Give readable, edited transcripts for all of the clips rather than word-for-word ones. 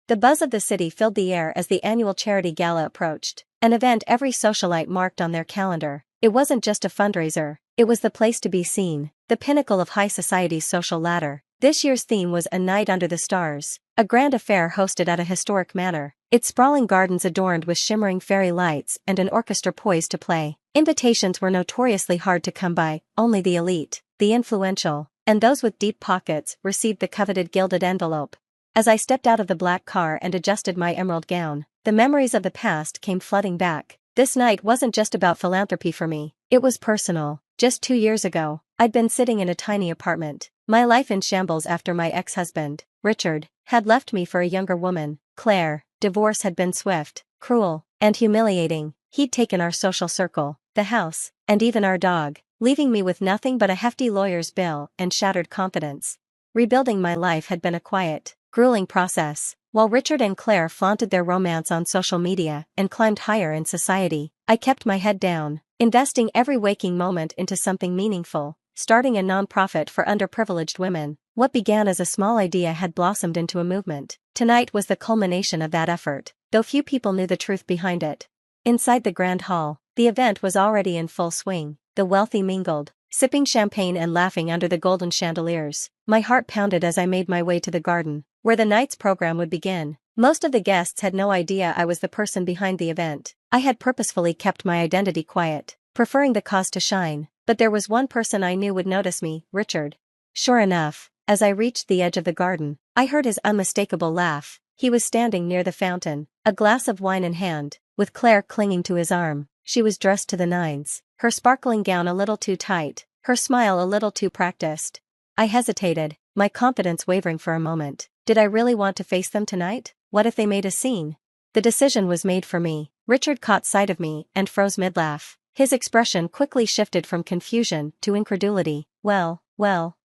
The buzz of the city filled the air as the annual charity gala approached, an event every socialite marked on their calendar. It wasn't just a fundraiser, it was the place to be seen, the pinnacle of high society's social ladder. This year's theme was A Night Under the Stars, a grand affair hosted at a historic manor, its sprawling gardens adorned with shimmering fairy lights and an orchestra poised to play. Invitations were notoriously hard to come by, only the elite, the influential, and those with deep pockets received the coveted gilded envelope. As I stepped out of the black car and adjusted my emerald gown, the memories of the past came flooding back. This night wasn't just about philanthropy for me, it was personal. Just 2 years ago, I'd been sitting in a tiny apartment, my life in shambles after my ex-husband, Richard, had left me for a younger woman, Claire. Divorce had been swift, cruel, and humiliating. He'd taken our social circle, the house, and even our dog, leaving me with nothing but a hefty lawyer's bill and shattered confidence. Rebuilding my life had been a quiet, grueling process. While Richard and Claire flaunted their romance on social media and climbed higher in society, I kept my head down, investing every waking moment into something meaningful, starting a nonprofit for underprivileged women. What began as a small idea had blossomed into a movement. Tonight was the culmination of that effort, though few people knew the truth behind it. Inside the grand hall, the event was already in full swing. The wealthy mingled, sipping champagne and laughing under the golden chandeliers. My heart pounded as I made my way to the garden, where the night's program would begin. Most of the guests had no idea I was the person behind the event. I had purposefully kept my identity quiet, preferring the cause to shine, but there was one person I knew would notice me, Richard. Sure enough, as I reached the edge of the garden, I heard his unmistakable laugh. He was standing near the fountain, a glass of wine in hand, with Claire clinging to his arm. She was dressed to the nines, her sparkling gown a little too tight, her smile a little too practiced. I hesitated, my confidence wavering for a moment. Did I really want to face them tonight? What if they made a scene? The decision was made for me. Richard caught sight of me and froze mid-laugh. His expression quickly shifted from confusion to incredulity. Well,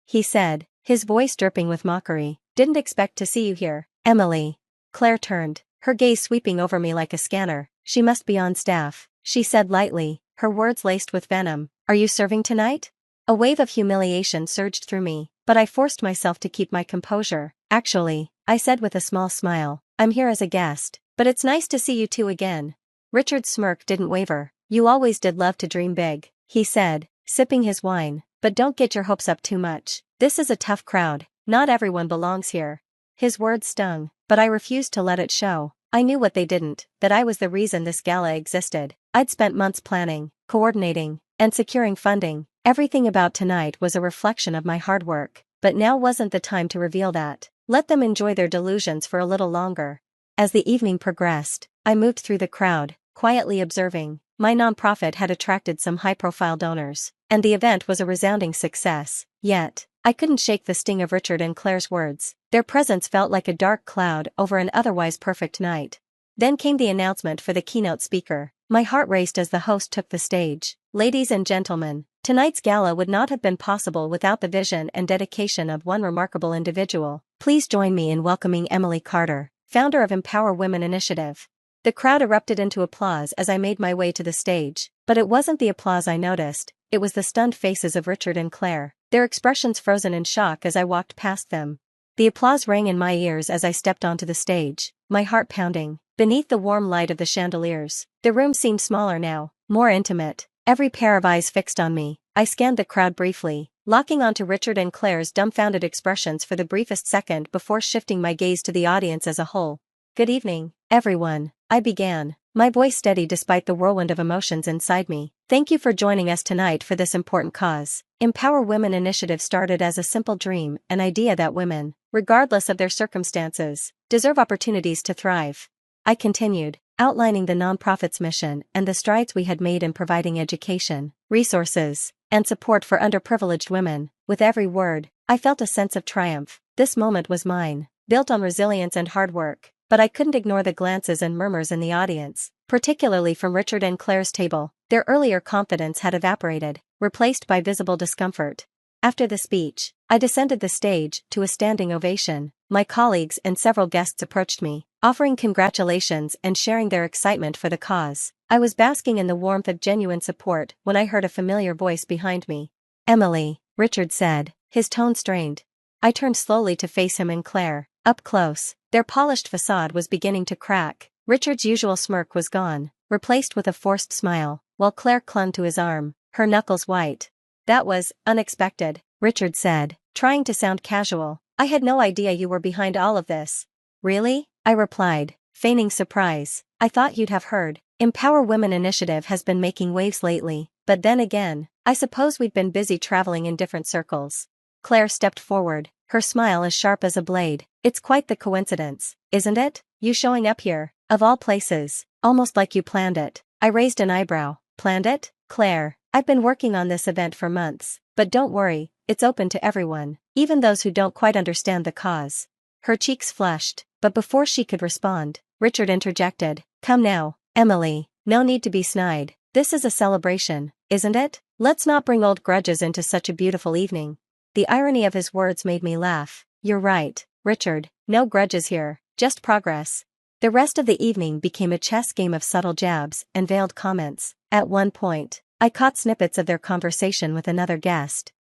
he said, his voice dripping with mockery. Didn't expect to see you here, Emily. Claire turned, her gaze sweeping over me like a scanner. She must be on staff, she said lightly, her words laced with venom. Are you serving tonight? A wave of humiliation surged through me, but I forced myself to keep my composure. Actually, I said with a small smile, I'm here as a guest, but it's nice to see you two again. Richard's smirk didn't waver. You always did love to dream big, he said, sipping his wine, but don't get your hopes up too much. This is a tough crowd, not everyone belongs here. His words stung, but I refused to let it show. I knew what they didn't, that I was the reason this gala existed. I'd spent months planning, coordinating, and securing funding. Everything about tonight was a reflection of my hard work, but now wasn't the time to reveal that. Let them enjoy their delusions for a little longer. As the evening progressed, I moved through the crowd, quietly observing. My nonprofit had attracted some high-profile donors, and the event was a resounding success. Yet, I couldn't shake the sting of Richard and Claire's words. Their presence felt like a dark cloud over an otherwise perfect night. Then came the announcement for the keynote speaker. My heart raced as the host took the stage. Ladies and gentlemen, tonight's gala would not have been possible without the vision and dedication of one remarkable individual. Please join me in welcoming Emily Carter, founder of Empower Women Initiative. The crowd erupted into applause as I made my way to the stage, but it wasn't the applause I noticed, it was the stunned faces of Richard and Claire, their expressions frozen in shock as I walked past them. The applause rang in my ears as I stepped onto the stage, my heart pounding. Beneath the warm light of the chandeliers, the room seemed smaller now, more intimate, every pair of eyes fixed on me. I scanned the crowd briefly, locking onto Richard and Claire's dumbfounded expressions for the briefest second before shifting my gaze to the audience as a whole. Good evening, everyone, I began, my voice steady despite the whirlwind of emotions inside me. Thank you for joining us tonight for this important cause. Empower Women Initiative started as a simple dream, an idea that women, regardless of their circumstances, deserve opportunities to thrive. I continued, outlining the nonprofit's mission and the strides we had made in providing education, resources, and support for underprivileged women. With every word, I felt a sense of triumph. This moment was mine, built on resilience and hard work. But I couldn't ignore the glances and murmurs in the audience, particularly from Richard and Claire's table. Their earlier confidence had evaporated, replaced by visible discomfort. After the speech, I descended the stage to a standing ovation. My colleagues and several guests approached me, offering congratulations and sharing their excitement for the cause. I was basking in the warmth of genuine support when I heard a familiar voice behind me. Emily, Richard said, his tone strained. I turned slowly to face him and Claire. Up close, Their polished facade was beginning to crack. Richard's usual smirk was gone, replaced with a forced smile, while Claire clung to his arm, her knuckles white. "That was unexpected," Richard said, trying to sound casual. "I had no idea you were behind all of this." "Really?" I replied, feigning surprise. "I thought you'd have heard. Empower Women initiative has been making waves lately, but then again, I suppose we'd been busy traveling in different circles." Claire stepped forward, her smile as sharp as a blade. "It's quite the coincidence, isn't it? You showing up here, of all places, almost like you planned it." I raised an eyebrow. "Planned it, Claire? I've been working on this event for months, but don't worry, it's open to everyone, even those who don't quite understand the cause." Her cheeks flushed, but before she could respond, Richard interjected, "Come now, Emily, no need to be snide. This is a celebration, isn't it? Let's not bring old grudges into such a beautiful evening." The irony of his words made me laugh. "You're right, Richard, no grudges here, just progress." The rest of the evening became a chess game of subtle jabs and veiled comments. At one point, I caught snippets of their conversation with another guest.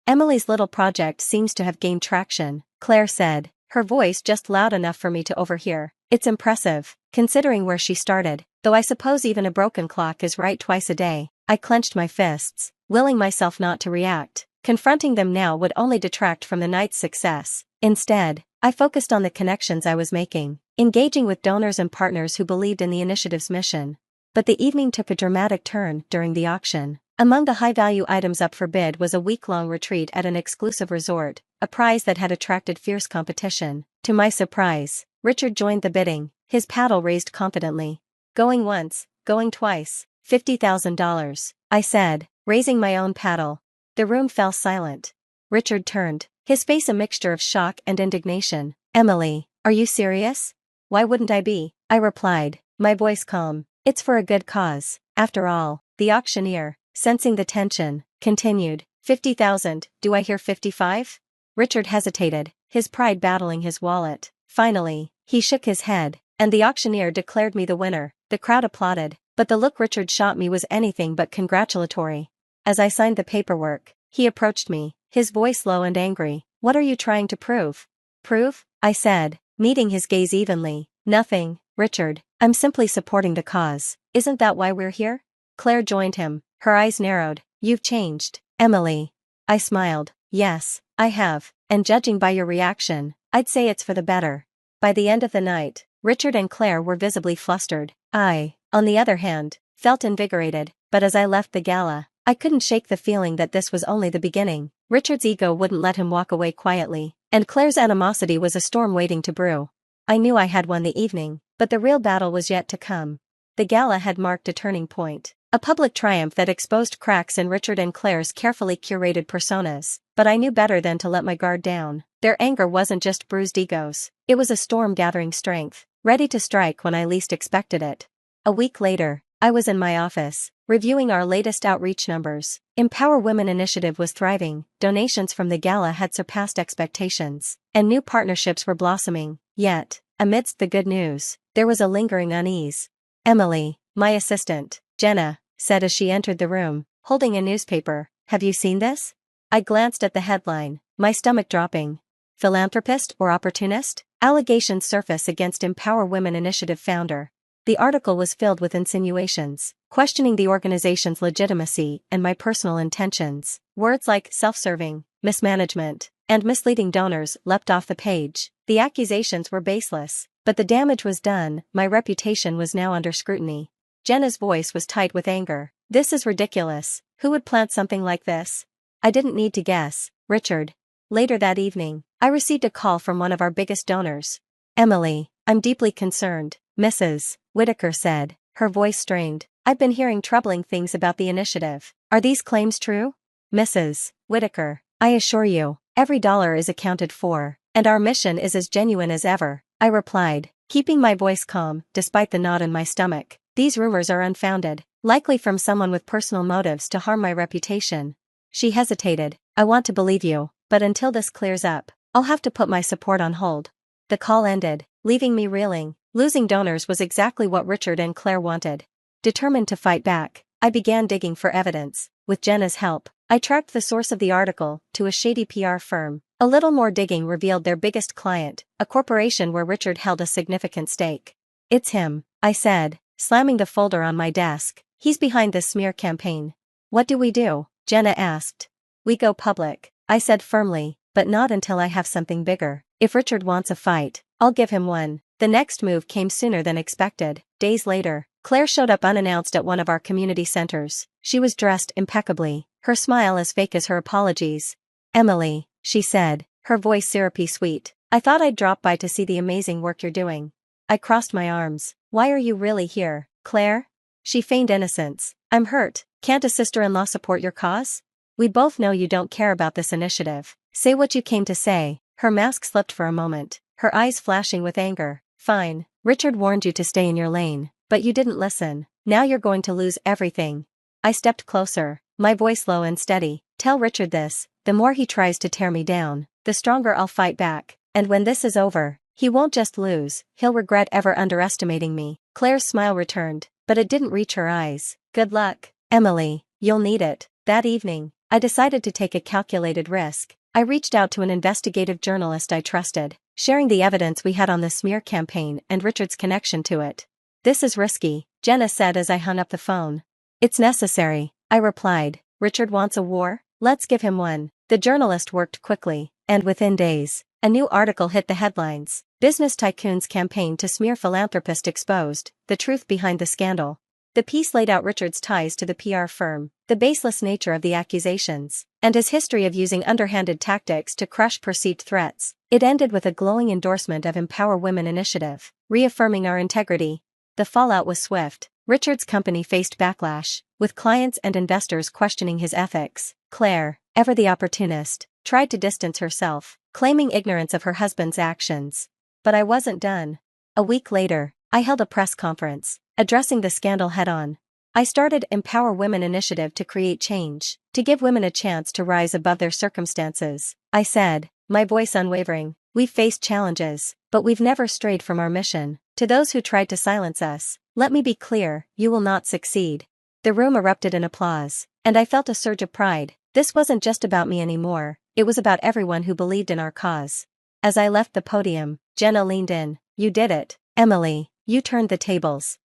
"Emily's little project seems to have gained traction," Claire said, her voice just loud enough for me to overhear. "It's impressive, considering where she started, though I suppose even a broken clock is right twice a day." I clenched my fists, willing myself not to react. Confronting them now would only detract from the night's success. Instead, I focused on the connections I was making, engaging with donors and partners who believed in the initiative's mission. But the evening took a dramatic turn during the auction. Among the high-value items up for bid was a week-long retreat at an exclusive resort, a prize that had attracted fierce competition. To my surprise, Richard joined the bidding, his paddle raised confidently. "Going once, going twice, $50,000, I said, raising my own paddle. The room fell silent. Richard turned, his face a mixture of shock and indignation. "Emily, are you serious?" "Why wouldn't I be?" I replied, my voice calm. "It's for a good cause, after all." The auctioneer, sensing the tension, continued, 50,000, do I hear 55? Richard hesitated, his pride battling his wallet. Finally, he shook his head, and the auctioneer declared me the winner. The crowd applauded, but the look Richard shot me was anything but congratulatory. As I signed the paperwork, he approached me, his voice low and angry. "What are you trying to prove?" "Prove?" I said, meeting his gaze evenly. "Nothing, Richard, I'm simply supporting the cause. Isn't that why we're here?" Claire joined him, her eyes narrowed. "You've changed, Emily." I smiled. "Yes, I have, and judging by your reaction, I'd say it's for the better." By the end of the night, Richard and Claire were visibly flustered. I, on the other hand, felt invigorated, but as I left the gala, I couldn't shake the feeling that this was only the beginning. Richard's ego wouldn't let him walk away quietly, and Claire's animosity was a storm waiting to brew. I knew I had won the evening, but the real battle was yet to come. The gala had marked a turning point, a public triumph that exposed cracks in Richard and Claire's carefully curated personas, but I knew better than to let my guard down. Their anger wasn't just bruised egos, it was a storm gathering strength, ready to strike when I least expected it. A week later, I was in my office, reviewing our latest outreach numbers. Empower Women initiative was thriving, donations from the gala had surpassed expectations, and new partnerships were blossoming. Yet, amidst the good news, there was a lingering unease. "Emily, my assistant, Jenna, said as she entered the room, holding a newspaper, have you seen this?" I glanced at the headline, my stomach dropping. Philanthropist or opportunist? Allegations surface against Empower Women initiative founder. The article was filled with insinuations, questioning the organization's legitimacy and my personal intentions. Words like self-serving, mismanagement, and misleading donors leapt off the page. The accusations were baseless, but the damage was done. My reputation was now under scrutiny. Jenna's voice was tight with anger. "This is ridiculous. Who would plant something like this?" I didn't need to guess, Richard. Later that evening, I received a call from one of our biggest donors. "Emily, I'm deeply concerned," Mrs. Whitaker said, her voice strained. "I've been hearing troubling things about the initiative. Are these claims true?" "Mrs. Whitaker, I assure you, every dollar is accounted for, and our mission is as genuine as ever," I replied, keeping my voice calm despite the knot in my stomach. "These rumors are unfounded, likely from someone with personal motives to harm my reputation." She hesitated. "I want to believe you, but until this clears up, I'll have to put my support on hold." The call ended, leaving me reeling. Losing donors was exactly what Richard and Claire wanted. Determined to fight back, I began digging for evidence. With Jenna's help, I tracked the source of the article to a shady PR firm. A little more digging revealed their biggest client, a corporation where Richard held a significant stake. It's him, I said, slamming the folder on my desk. He's behind this smear campaign. What do we do? Jenna asked. We go public, I said firmly, but not until I have something bigger. If Richard wants a fight, I'll give him one. The next move came sooner than expected. Days later, Claire showed up unannounced at one of our community centers. She was dressed impeccably, her smile as fake as her apologies. Emily, she said, her voice syrupy sweet. I thought I'd drop by to see the amazing work you're doing. I crossed my arms. Why are you really here, Claire? She feigned innocence. I'm hurt. Can't a sister-in-law support your cause? We both know you don't care about this initiative. Say what you came to say. Her mask slipped for a moment, her eyes flashing with anger. Fine, Richard warned you to stay in your lane, but you didn't listen. Now you're going to lose everything. I stepped closer, my voice low and steady. Tell Richard this, the more he tries to tear me down, the stronger I'll fight back, and when this is over, he won't just lose, he'll regret ever underestimating me. Claire's smile returned, but it didn't reach her eyes. Good luck, Emily, you'll need it. That evening, I decided to take a calculated risk. I reached out to an investigative journalist I trusted, sharing the evidence we had on the smear campaign and Richard's connection to it. This is risky, Jenna said as I hung up the phone. It's necessary, I replied. Richard wants a war? Let's give him one. The journalist worked quickly, and within days, a new article hit the headlines. Business tycoon's campaign to smear philanthropist exposed, the truth behind the scandal. The piece laid out Richard's ties to the PR firm, the baseless nature of the accusations, and his history of using underhanded tactics to crush perceived threats. It ended with a glowing endorsement of Empower Women initiative, reaffirming our integrity. The fallout was swift. Richard's company faced backlash, with clients and investors questioning his ethics. Claire, ever the opportunist, tried to distance herself, claiming ignorance of her husband's actions. But I wasn't done. A week later, I held a press conference, addressing the scandal head-on. I started Empower Women initiative to create change, to give women a chance to rise above their circumstances. I said, my voice unwavering, we've faced challenges, but we've never strayed from our mission. To those who tried to silence us, let me be clear, you will not succeed. The room erupted in applause, and I felt a surge of pride. This wasn't just about me anymore, it was about everyone who believed in our cause. As I left the podium, Jenna leaned in. You did it, Emily, you turned the tables.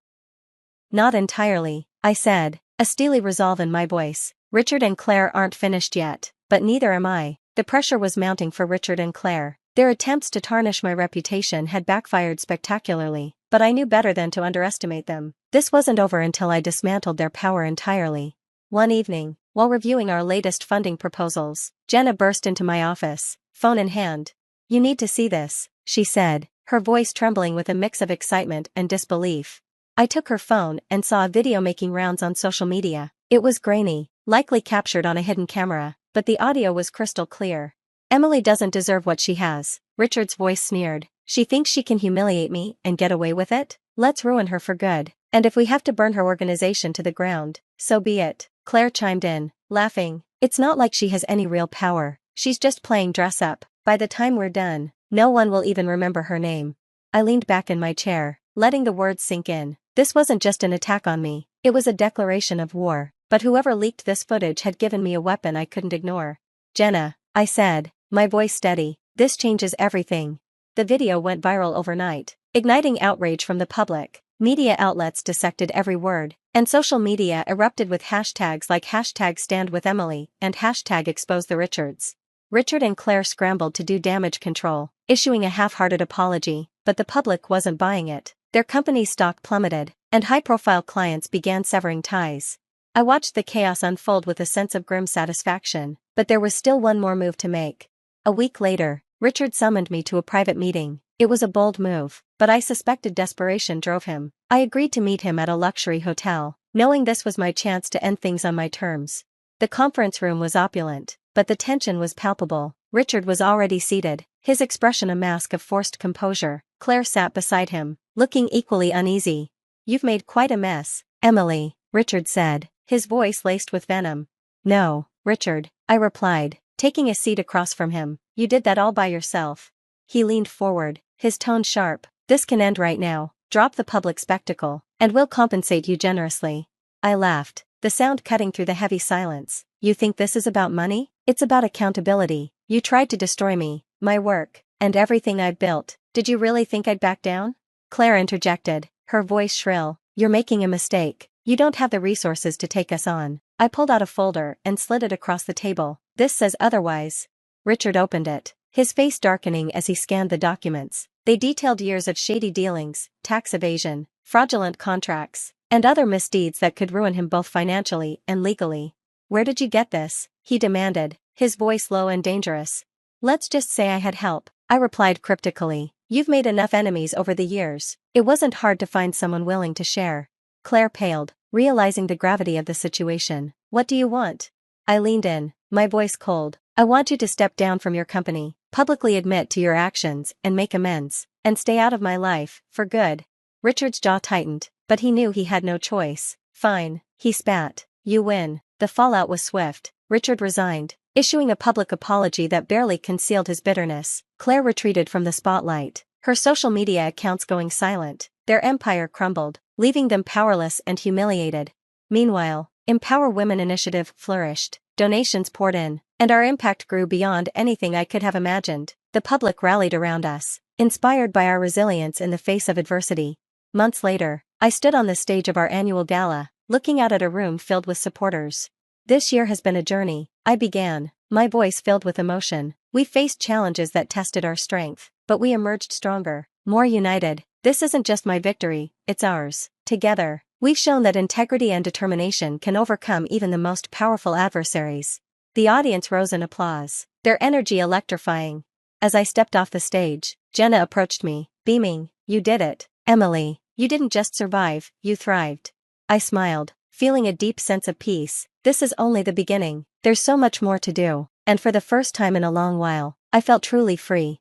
Not entirely, I said, a steely resolve in my voice. Richard and Claire aren't finished yet, but neither am I. The pressure was mounting for Richard and Claire. Their attempts to tarnish my reputation had backfired spectacularly, but I knew better than to underestimate them. This wasn't over until I dismantled their power entirely. One evening, while reviewing our latest funding proposals, Jenna burst into my office, phone in hand. You need to see this, she said, her voice trembling with a mix of excitement and disbelief. I took her phone and saw a video making rounds on social media. It was grainy, likely captured on a hidden camera, but the audio was crystal clear. Emily doesn't deserve what she has, Richard's voice sneered. She thinks she can humiliate me and get away with it? Let's ruin her for good. And if we have to burn her organization to the ground, so be it. Claire chimed in, laughing. It's not like she has any real power. She's just playing dress up. By the time we're done, no one will even remember her name. I leaned back in my chair, letting the words sink in. This wasn't just an attack on me. It was a declaration of war. But whoever leaked this footage had given me a weapon I couldn't ignore. Jenna, I said, my voice steady, this changes everything. The video went viral overnight, igniting outrage from the public. Media outlets dissected every word, and social media erupted with hashtags like #StandWithEmily and #ExposeTheRichards. Richard and Claire scrambled to do damage control, issuing a half-hearted apology, but the public wasn't buying it. Their company's stock plummeted, and high-profile clients began severing ties. I watched the chaos unfold with a sense of grim satisfaction, but there was still one more move to make. A week later, Richard summoned me to a private meeting. It was a bold move, but I suspected desperation drove him. I agreed to meet him at a luxury hotel, knowing this was my chance to end things on my terms. The conference room was opulent, but the tension was palpable. Richard was already seated, his expression a mask of forced composure. Claire sat beside him, looking equally uneasy. You've made quite a mess, Emily, Richard said, his voice laced with venom. No, Richard, I replied, taking a seat across from him. You did that all by yourself. He leaned forward, his tone sharp. This can end right now. Drop the public spectacle, and we'll compensate you generously. I laughed, the sound cutting through the heavy silence. You think this is about money? It's about accountability. You tried to destroy me, my work, and everything I've built. Did you really think I'd back down? Claire interjected, her voice shrill. You're making a mistake. You don't have the resources to take us on. I pulled out a folder and slid it across the table. This says otherwise. Richard opened it, his face darkening as he scanned the documents. They detailed years of shady dealings, tax evasion, fraudulent contracts, and other misdeeds that could ruin him both financially and legally. Where did you get this? He demanded, his voice low and dangerous. Let's just say I had help, I replied cryptically. You've made enough enemies over the years. It wasn't hard to find someone willing to share. Claire paled, realizing the gravity of the situation. What do you want? I leaned in, my voice cold. I want you to step down from your company, publicly admit to your actions and make amends, and stay out of my life, for good. Richard's jaw tightened, but he knew he had no choice. Fine, he spat. You win. The fallout was swift. Richard resigned, issuing a public apology that barely concealed his bitterness. Claire retreated from the spotlight, her social media accounts going silent. Their empire crumbled, leaving them powerless and humiliated. Meanwhile, Empower Women initiative flourished, donations poured in, and our impact grew beyond anything I could have imagined. The public rallied around us, inspired by our resilience in the face of adversity. Months later, I stood on the stage of our annual gala, looking out at a room filled with supporters. This year has been a journey, I began, my voice filled with emotion. We faced challenges that tested our strength, but we emerged stronger, more united. This isn't just my victory, it's ours. Together, we've shown that integrity and determination can overcome even the most powerful adversaries. The audience rose in applause, their energy electrifying. As I stepped off the stage, Jenna approached me, beaming. You did it, Emily. You didn't just survive, you thrived. I smiled, feeling a deep sense of peace. This is only the beginning. There's so much more to do. And for the first time in a long while, I felt truly free.